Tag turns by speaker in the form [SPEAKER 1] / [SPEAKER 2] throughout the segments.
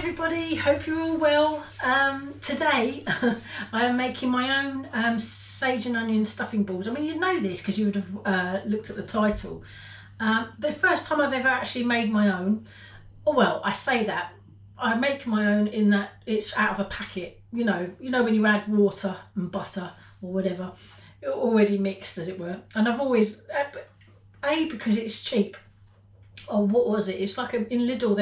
[SPEAKER 1] everybody, hope you're all well. Today I am making my own sage and onion stuffing balls. I mean, you know this because you would have looked at the title. The first time I've ever actually made my own, well, I say that, I make my own in that it's out of a packet, you know when you add water and butter or whatever, already mixed as it were. And I've always, because it's cheap, or what was it? It's like in Lidl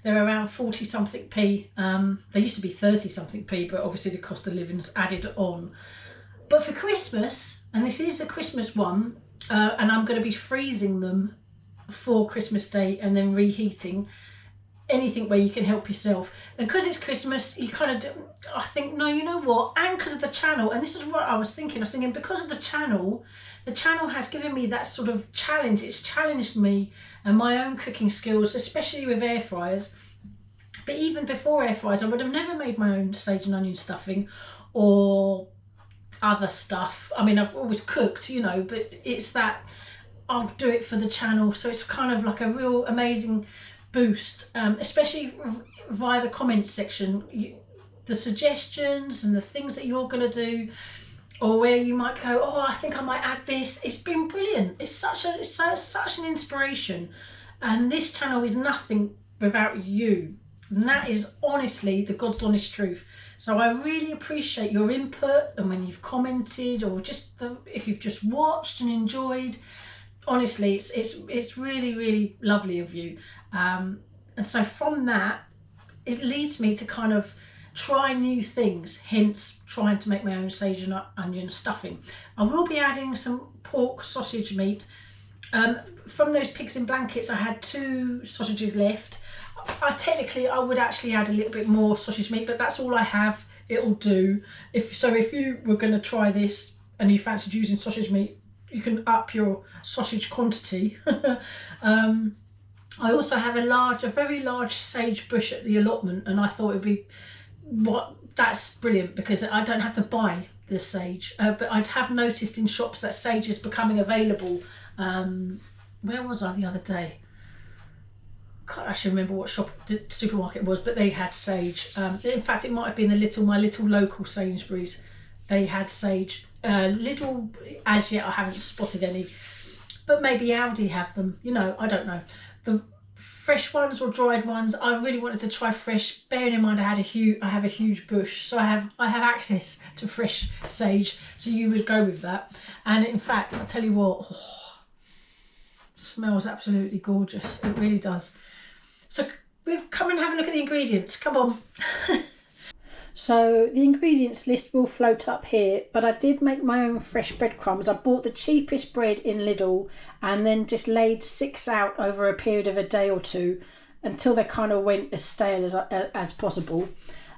[SPEAKER 1] they're around 40 something p. They used to be 30 something p, but obviously the cost of living's added on. But for Christmas, and this is a Christmas one, and I'm going to be freezing them for Christmas Day and then reheating. Anything where you can help yourself, and because it's Christmas, you kind of do, I think, no, you know what, and because of the channel, and this is what I was thinking, because of the channel has given me that sort of challenge. It's challenged me and my own cooking skills, especially with air fryers. But even before air fryers, I would have never made my own sage and onion stuffing or other stuff. I mean, I've always cooked, but it's that I'll do it for the channel, so it's kind of like a real amazing boost, especially via the comments section, the suggestions and the things that you're going to do, or where you might go, oh, I think I might add this. It's been brilliant. It's such an inspiration, and this channel is nothing without you, and that is honestly the God's honest truth. So I really appreciate your input, and when you've commented, or just if you've just watched and enjoyed. Honestly, it's really, really lovely of you. And so from that, it leads me to kind of try new things, hence trying to make my own sage and onion stuffing. I will be adding some pork sausage meat. From those pigs in blankets, I had 2 sausages left. Technically, I would actually add a little bit more sausage meat, but that's all I have. It'll do. If you were going to try this and you fancied using sausage meat, you can up your sausage quantity. I also have a very large sage bush at the allotment, and I thought it'd be that's brilliant because I don't have to buy the sage. But I have noticed in shops that sage is becoming available. Where was I the other day? Can't actually remember what supermarket it was, but they had sage. In fact, it might have been my little local Sainsbury's. They had sage. Lidl, as yet I haven't spotted any, but maybe Aldi have them, I don't know. The fresh ones or dried ones, I really wanted to try fresh, bearing in mind I have a huge bush, so I have access to fresh sage, so you would go with that. And in fact, I'll tell you what, smells absolutely gorgeous, it really does. So we've come and have a look at the ingredients, come on. So the ingredients list will float up here, but I did make my own fresh breadcrumbs. I bought the cheapest bread in Lidl and then just laid 6 out over a period of a day or 2 until they kind of went as stale as possible.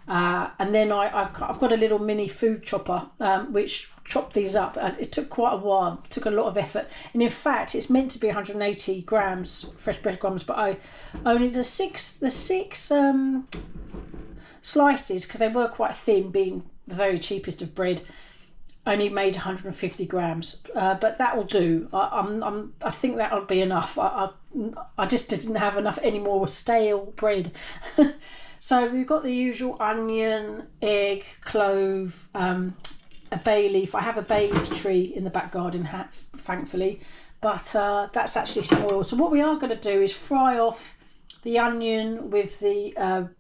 [SPEAKER 1] And then I've got a little mini food chopper which chopped these up. It took quite a while, took a lot of effort. And in fact, it's meant to be 180 grams fresh breadcrumbs, but I only the six slices, because they were quite thin, being the very cheapest of bread, only made 150 grams, but that will do. I think that'll be enough. I just didn't have enough anymore with stale bread. So we've got the usual onion, egg, clove, a bay leaf. I have a bay leaf tree in the back garden, thankfully, but that's actually some oil. So what we are going to do is fry off the onion with the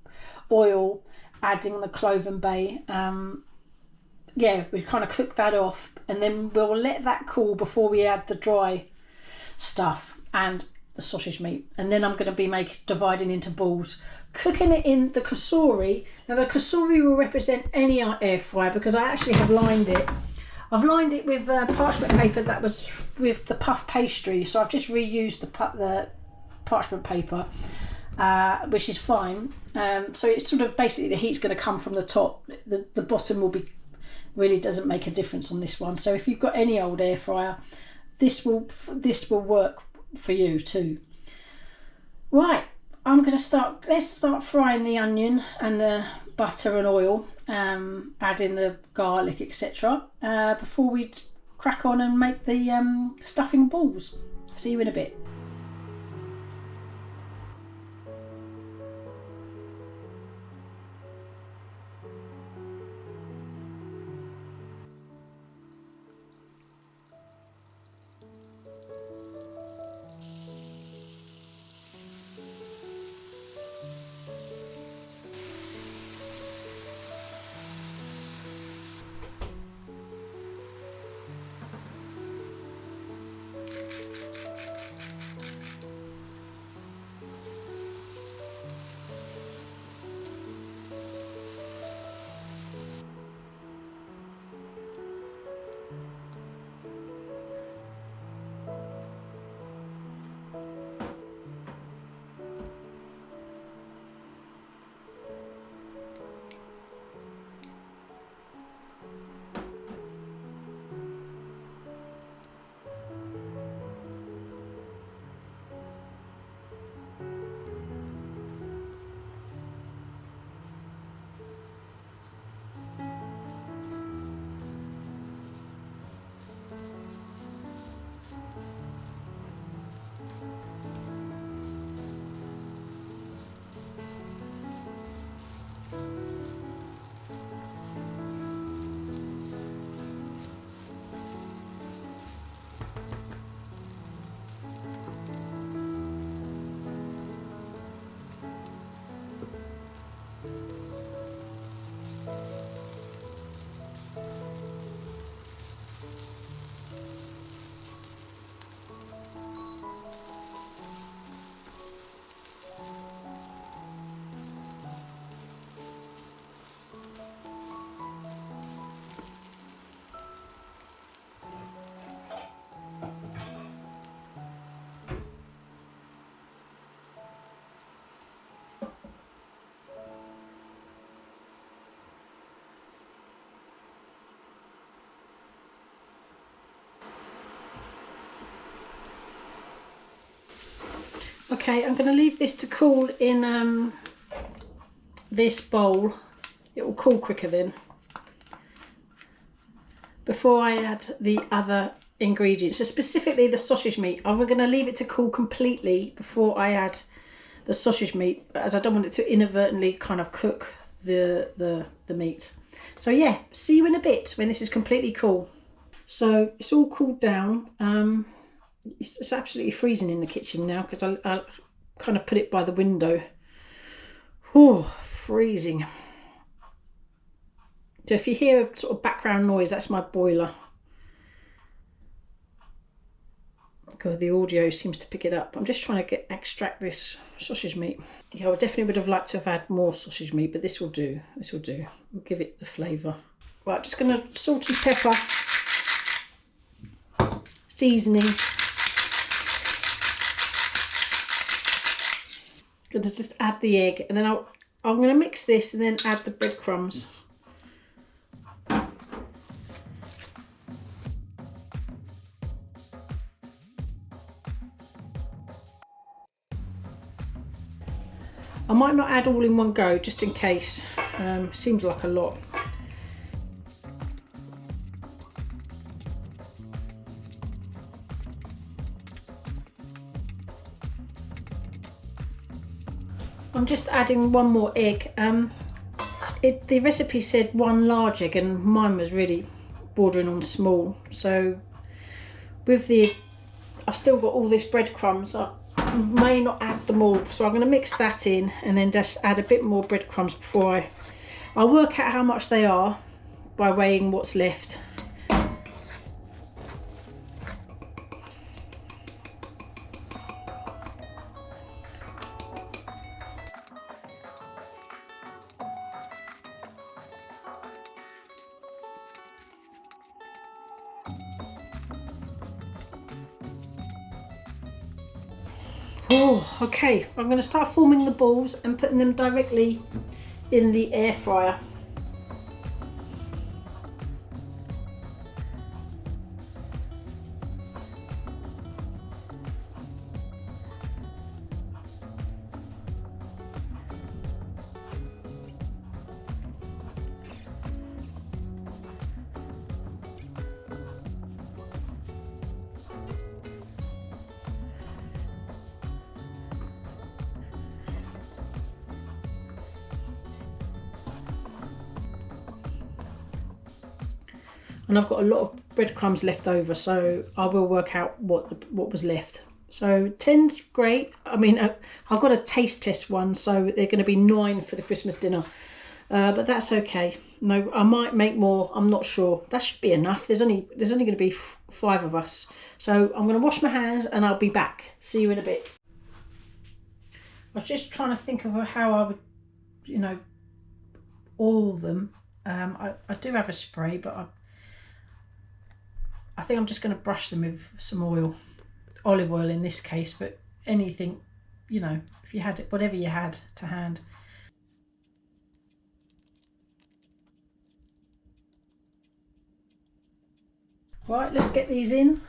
[SPEAKER 1] oil, adding the clove and bay. We kind of cook that off, and then we'll let that cool before we add the dry stuff and the sausage meat. And then I'm going to be dividing into balls, cooking it in the Cosori. Now the Cosori will represent any air fryer because I actually have lined it. I've lined it with parchment paper that was with the puff pastry, so I've just reused the parchment paper. Which is fine. So it's sort of basically the heat's going to come from the top. The bottom really doesn't make a difference on this one. So if you've got any old air fryer, this will work for you too. Right, let's start frying the onion and the butter and oil, adding the garlic, etc. Before we crack on and make the stuffing balls. See you in a bit. Okay, I'm going to leave this to cool in this bowl. It will cool quicker then. Before I add the other ingredients, so specifically the sausage meat, I'm going to leave it to cool completely before I add the sausage meat, as I don't want it to inadvertently kind of cook the meat. So yeah, see you in a bit when this is completely cool. So it's all cooled down. It's absolutely freezing in the kitchen now because I kind of put it by the window. Oh, freezing. So if you hear a sort of background noise, that's my boiler. Because the audio seems to pick it up. I'm just trying to extract this sausage meat. Yeah, I definitely would have liked to have had more sausage meat, but this will do. This will do. We'll give it the flavour. Right, just going to salt and pepper, seasoning. Going to just add the egg, and then I'm going to mix this and then add the breadcrumbs. I might not add all in one go, just in case. Seems like a lot. I'm just adding one more egg. The recipe said one large egg and mine was really bordering on small. So with I've still got all this breadcrumbs. I may not add them all, so I'm going to mix that in and then just add a bit more breadcrumbs before I'll work out how much they are by weighing what's left. Oh, okay, I'm going to start forming the balls and putting them directly in the air fryer. And I've got a lot of breadcrumbs left over, so I will work out what was left. So 10's great. I mean, I've got a taste test one, so they're going to be 9 for the Christmas dinner, but that's okay. No, I might make more. I'm not sure. That should be enough. There's only going to be 5 of us, so I'm going to wash my hands and I'll be back. See you in a bit. I was just trying to think of how I would, oil them. I do have a spray, but I think I'm just going to brush them with some oil, olive oil in this case, but anything, if you had it, whatever you had to hand. Right, let's get these in.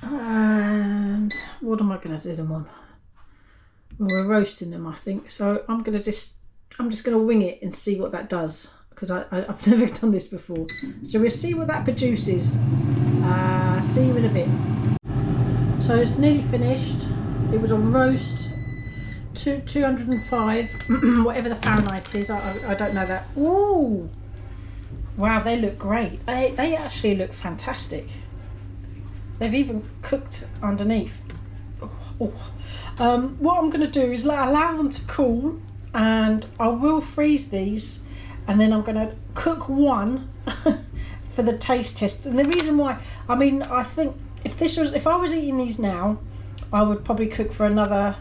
[SPEAKER 1] And what am I going to do them on? Well, we're roasting them, I think. So I'm just going to wing it and see what that does, because I've never done this before. So we'll see what that produces. See you in a bit. So it's nearly finished. It was on roast 205, whatever the Fahrenheit is. I don't know that. Ooh, wow, they look great. They actually look fantastic. They've even cooked underneath. What I'm going to do is allow them to cool, and I will freeze these, and then I'm going to cook one for the taste test. And the reason why, I think if I was eating these now, I would probably cook for another.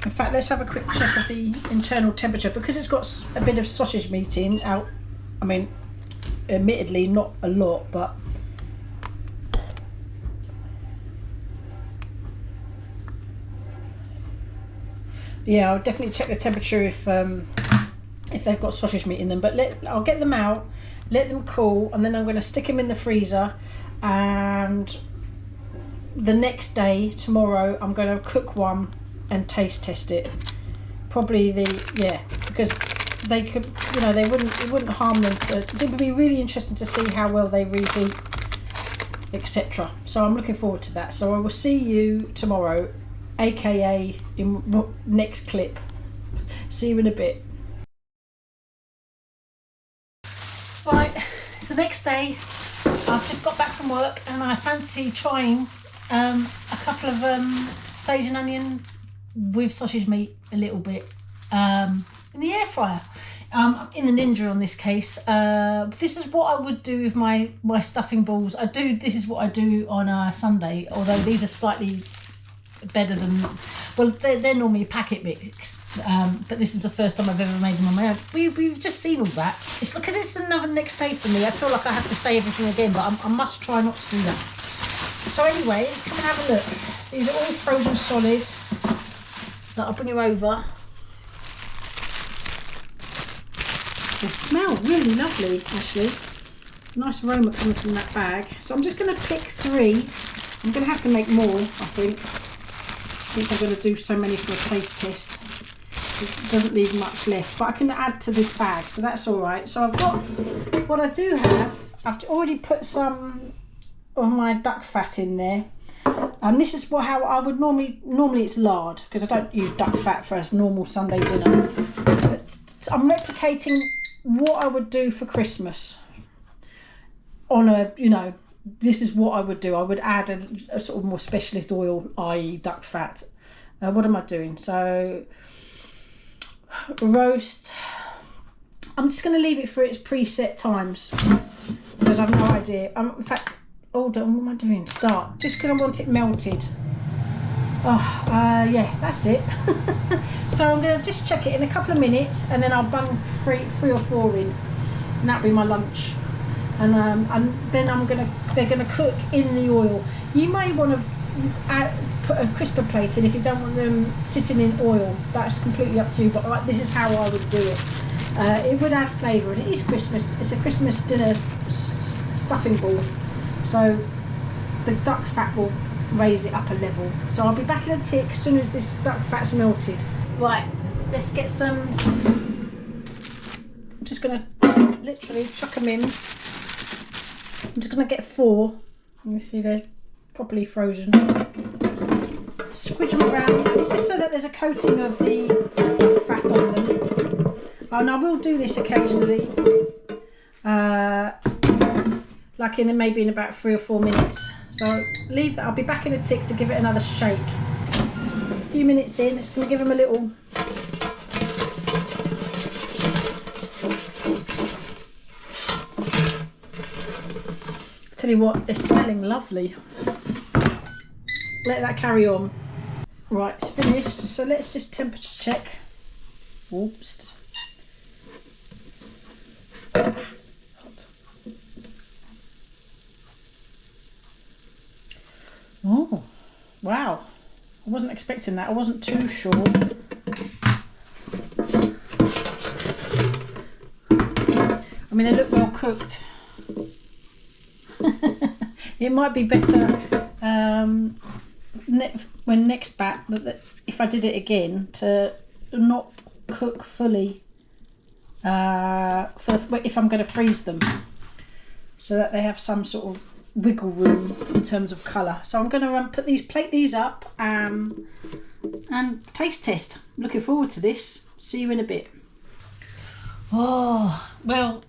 [SPEAKER 1] In fact, let's have a quick check of the internal temperature, because it's got a bit of sausage meat in. Admittedly not a lot, but yeah, I'll definitely check the temperature if they've got sausage meat in them. But I'll get them out, let them cool, and then I'm going to stick them in the freezer and the next day, tomorrow, I'm going to cook one and taste test it. Probably because they could, you know, it wouldn't harm them. It would be really interesting to see how well they reheat, etc. So I'm looking forward to that. So I will see you tomorrow, aka in next clip. See you in a bit. Right, it's the next day. I've just got back from work and I fancy trying a couple of sage and onion with sausage meat a little bit in the air fryer. In the Ninja on this case. This is what I would do with my stuffing balls. This is what I do on a Sunday, although these are slightly better than, well, they're normally a packet mix, but this is the first time I've ever made them on my own. We've just seen all that. It's because it's another next day for me. I feel like I have to say everything again, but I must try not to do that. So anyway, come and have a look. These are all frozen solid. I'll bring you over. They smell really lovely, actually. Nice aroma coming from that bag. So I'm just going to pick 3. I'm going to have to make more, I think, since I'm going to do so many for a taste test. It doesn't leave much left, but I can add to this bag, so that's all right. So I've got, what I do have, I've already put some of my duck fat in there. This is how I would normally it's lard, because I don't use duck fat for a normal Sunday dinner. But I'm replicating what I would do for Christmas on a, you know, this is what I would do. I would add a sort of more specialist oil, i.e. duck fat. What am I doing? So roast, I'm just going to leave it for its preset times because I've no idea. In fact, hold on, what am I doing? Start, just because I want it melted. Oh, yeah, that's it. So I'm going to just check it in a couple of minutes and then I'll bung three or 4 in, and that'll be my lunch. And then they're gonna cook in the oil. You may want to put a crisper plate in if you don't want them sitting in oil. That's completely up to you. But this is how I would do it. It would add flavour, and it is Christmas. It's a Christmas dinner stuffing ball, so the duck fat will raise it up a level. So I'll be back in a tick as soon as this duck fat's melted. Right, let's get some. I'm just gonna literally chuck them in. I'm just going to get 4. You see they're properly frozen. Squidge them around. This is so that there's a coating of the fat on them. Oh, and I will do this occasionally, like maybe in about 3 or 4 minutes. So leave that. I'll be back in a tick to give it another shake. A few minutes in, it's going to give them a little. Tell you what, they're smelling lovely. Let that carry on. Right, it's finished. So let's just temperature check. Oops. Hot. Oh, wow. I wasn't expecting that. I wasn't too sure. I mean, they look well cooked. It might be better when next bat, if I did it again, to not cook fully if I'm going to freeze them, so that they have some sort of wiggle room in terms of colour. So I'm going to plate these up and taste test. Looking forward to this. See you in a bit. Oh, well,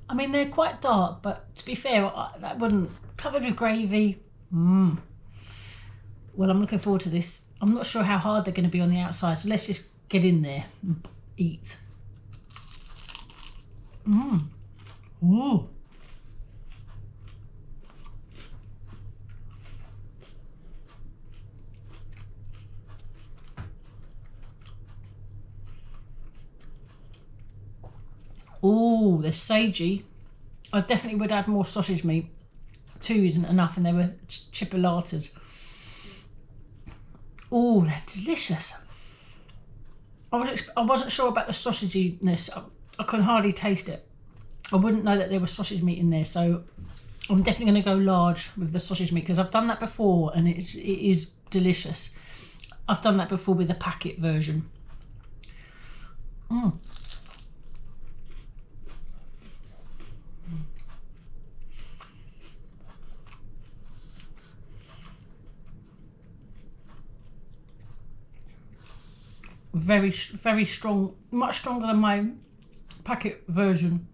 [SPEAKER 1] I mean, they're quite dark, but to be fair, that wouldn't, covered with gravy. Well, I'm looking forward to this. I'm not sure how hard they're going to be on the outside, so let's just get in there and eat. Ooh. Oh, they're sagey. I definitely would add more sausage meat. 2 isn't enough, and they were chipolatas. Oh, they're delicious. I wasn't sure about the sausaginess. I could hardly taste it. I wouldn't know that there was sausage meat in there, so I'm definitely going to go large with the sausage meat because I've done that before and it is delicious. I've done that before with the packet version. Very, very strong, much stronger than my packet version.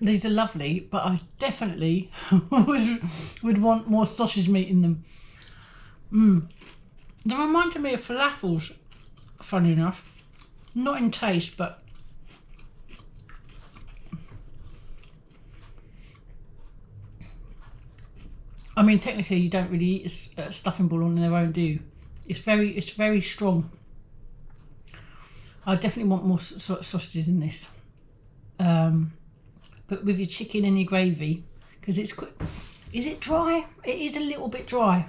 [SPEAKER 1] These are lovely, but I definitely would want more sausage meat in them. They reminded me of falafels, funny enough. Not in taste, but I mean, technically you don't really eat a stuffing ball on their own, do you? It's very strong. I definitely want more sausages in this. But with your chicken and your gravy, because is it dry? It is a little bit dry.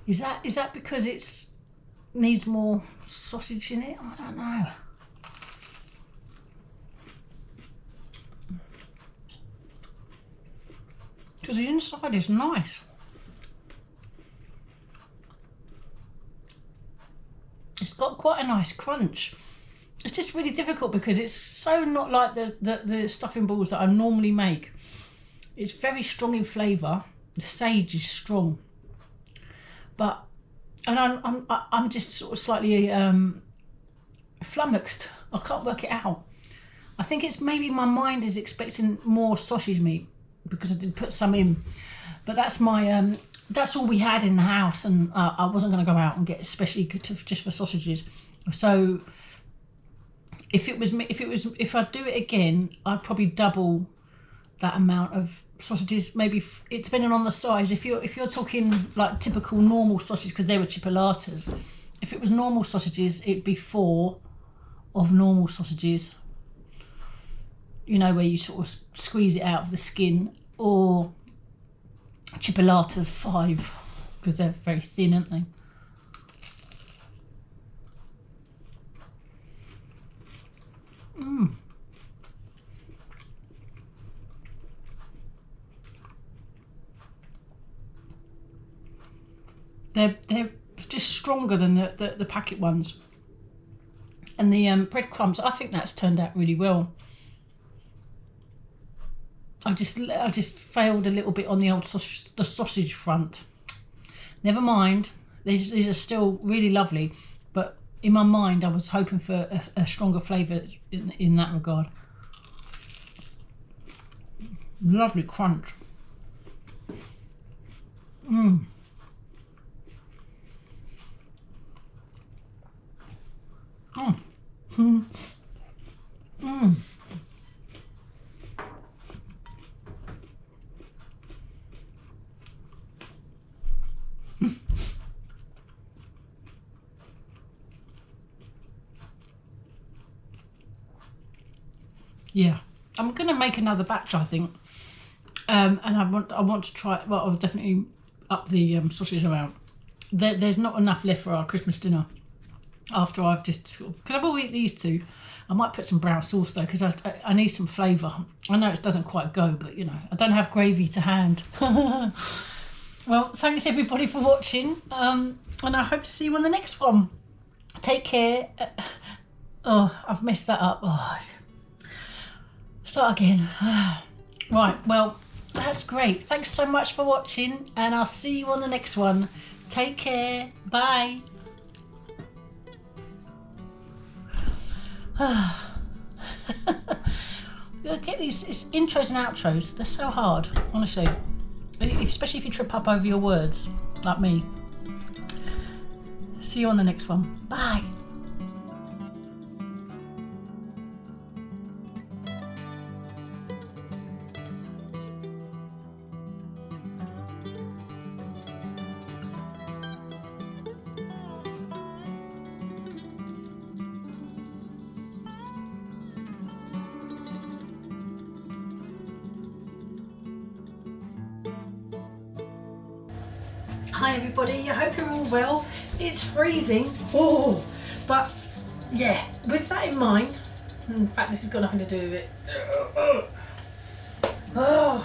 [SPEAKER 1] Is that because it's needs more sausage in it? I don't know. Because the inside is nice. It's got quite a nice crunch. It's just really difficult because it's so not like the stuffing balls that I normally make. It's very strong in flavour. The sage is strong, but I'm just sort of slightly flummoxed. I can't work it out. I think it's maybe my mind is expecting more sausage meat because I did put some in, but that's my that's all we had in the house, and I wasn't going to go out and get especially just for sausages. So if I do it again, I'd probably double that amount of sausages. Maybe it depending on the size. If you're talking like typical normal sausage, because they were chipolatas. If it was normal sausages, it'd be 4 of normal sausages. You know, where you sort of squeeze it out of the skin, or chipolatas 5 because they're very thin, aren't they? They're just stronger than the packet ones. And the breadcrumbs, I think that's turned out really well. I just failed a little bit on the old sausage front. Never mind, these are still really lovely, but in my mind I was hoping for a stronger flavour in that regard. Lovely crunch. Yeah, I'm gonna make another batch, I think, and I want to try. Well, I'll definitely up the sausage amount. There's not enough left for our Christmas dinner. After I've just, because I will eat these 2. I might put some brown sauce though, because I need some flavour. I know it doesn't quite go, but you know, I don't have gravy to hand. Well, thanks everybody for watching, and I hope to see you on the next one. Take care. Oh, I've messed that up. Oh, start again. Right, well, that's great. Thanks so much for watching, and I'll see you on the next one. Take care. Bye. Get these intros and outros. They're so hard, honestly. Especially if you trip up over your words, like me. See you on the next one. Bye. Hi everybody, I hope you're all well. It's freezing, oh, but yeah, with that in mind, in fact this has got nothing to do with it. Oh,